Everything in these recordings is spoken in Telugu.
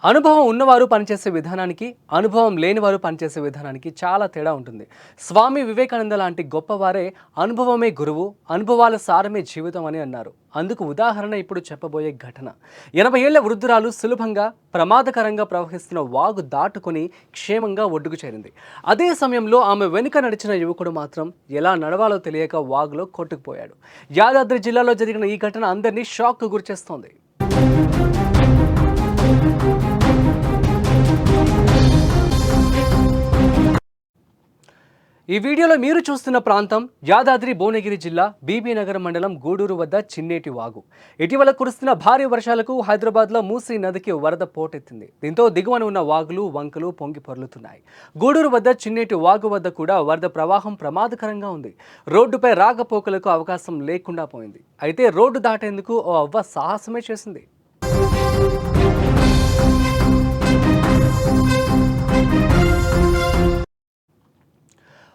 అనుభవం ఉన్నవారు పనిచేసే విధానానికి అనుభవం లేనివారు పనిచేసే విధానానికి చాలా తేడా ఉంటుంది. స్వామి వివేకానంద లాంటి గొప్పవారే అనుభవమే గురువు, అనుభవాల సారమే జీవితం అని అన్నారు. అందుకు ఉదాహరణ ఇప్పుడు చెప్పబోయే ఘటన. 80 ఏళ్ల వృద్ధురాలు సులభంగా ప్రమాదకరంగా ప్రవహిస్తున్న వాగు దాటుకొని క్షేమంగా ఒడ్డుకు చేరింది. అదే సమయంలో ఆమె వెనుక నడిచిన యువకుడు మాత్రం ఎలా నడవాలో తెలియక వాగులో కొట్టుకుపోయాడు. యాదాద్రి జిల్లాలో జరిగిన ఈ ఘటన అందరినీ షాక్కు గురిచేస్తోంది. ఈ వీడియోలో మీరు చూస్తున్న ప్రాంతం యాదాద్రి భువనగిరి జిల్లా బీబీనగర్ మండలం గూడూరు వద్ద చిన్నేటి వాగు. ఇటీవల కురుస్తున్న భారీ వర్షాలకు హైదరాబాద్లో మూసీ నదికి వరద పోటెత్తింది. దీంతో దిగువన ఉన్న వాగులు వంకలు పొంగి పొర్లుతున్నాయి. గూడూరు వద్ద చిన్నేటి వాగు వద్ద కూడా వరద ప్రవాహం ప్రమాదకరంగా ఉంది. రోడ్డుపై రాకపోకలకు అవకాశం లేకుండా పోయింది. అయితే రోడ్డు దాటేందుకు ఓ అవ్వ సాహసమే చేసింది.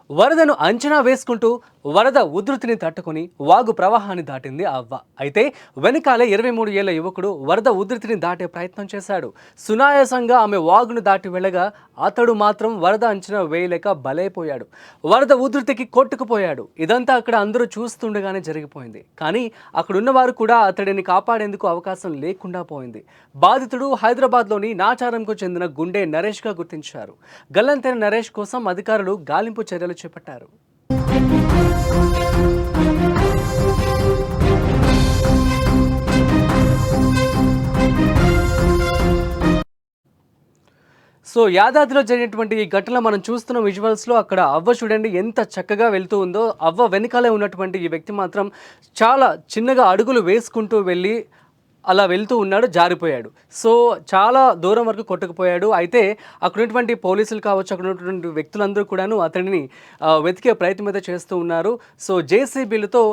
వరదను అంచనా వేసుకుంటూ వరద ఉధృతిని తట్టుకుని వాగు ప్రవాహాన్ని దాటింది ఆ అవ్వ. అయితే వెనకాలే 23 ఏళ్ల యువకుడు వరద ఉధృతిని దాటే ప్రయత్నం చేశాడు. సునాయాసంగా ఆమె వాగును దాటి వెళ్ళగా అతడు మాత్రం వరద అంచనా వేయలేక బలైపోయాడు. వరద ఉధృతికి కొట్టుకుపోయాడు. ఇదంతా అక్కడ అందరూ చూస్తుండగానే జరిగిపోయింది. కానీ అక్కడున్నవారు కూడా అతడిని కాపాడేందుకు అవకాశం లేకుండా పోయింది. బాధితుడు హైదరాబాద్లోని నాచారంకు చెందిన గుండె నరేష్గా గుర్తించారు. గల్లంతైన నరేష్ కోసం అధికారులు గాలింపు చర్యలు చేపట్టారు. సో యాదాద్రిలో జరిగినటువంటి ఈ ఘటన మనం చూస్తున్న విజువల్స్లో అక్కడ అవ్వ చూడండి ఎంత చక్కగా వెళ్తూ ఉందో. అవ్వ వెనకాలే ఉన్నటువంటి ఈ వ్యక్తి మాత్రం చాలా చిన్నగా అడుగులు వేసుకుంటూ వెళ్ళి అలా వెళ్తూ ఉన్నాడు, జారిపోయాడు. సో చాలా దూరం వరకు కొట్టుకుపోయాడు. అయితే అక్కడ ఉన్నటువంటి పోలీసులు కావచ్చు, అక్కడ ఉన్నటువంటి వ్యక్తులందరూ కూడాను అతడిని వెతికే ప్రయత్నం అయితే చేస్తూ ఉన్నారు. సో జేసీబీలతో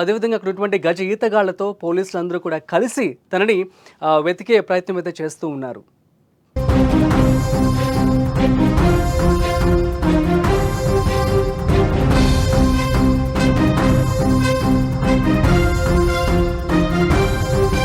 అదేవిధంగా అక్కడ ఉన్నటువంటి గజ ఈతగాళ్లతో పోలీసులందరూ కూడా కలిసి తనని వెతికే ప్రయత్నం అయితే చేస్తూ ఉన్నారు.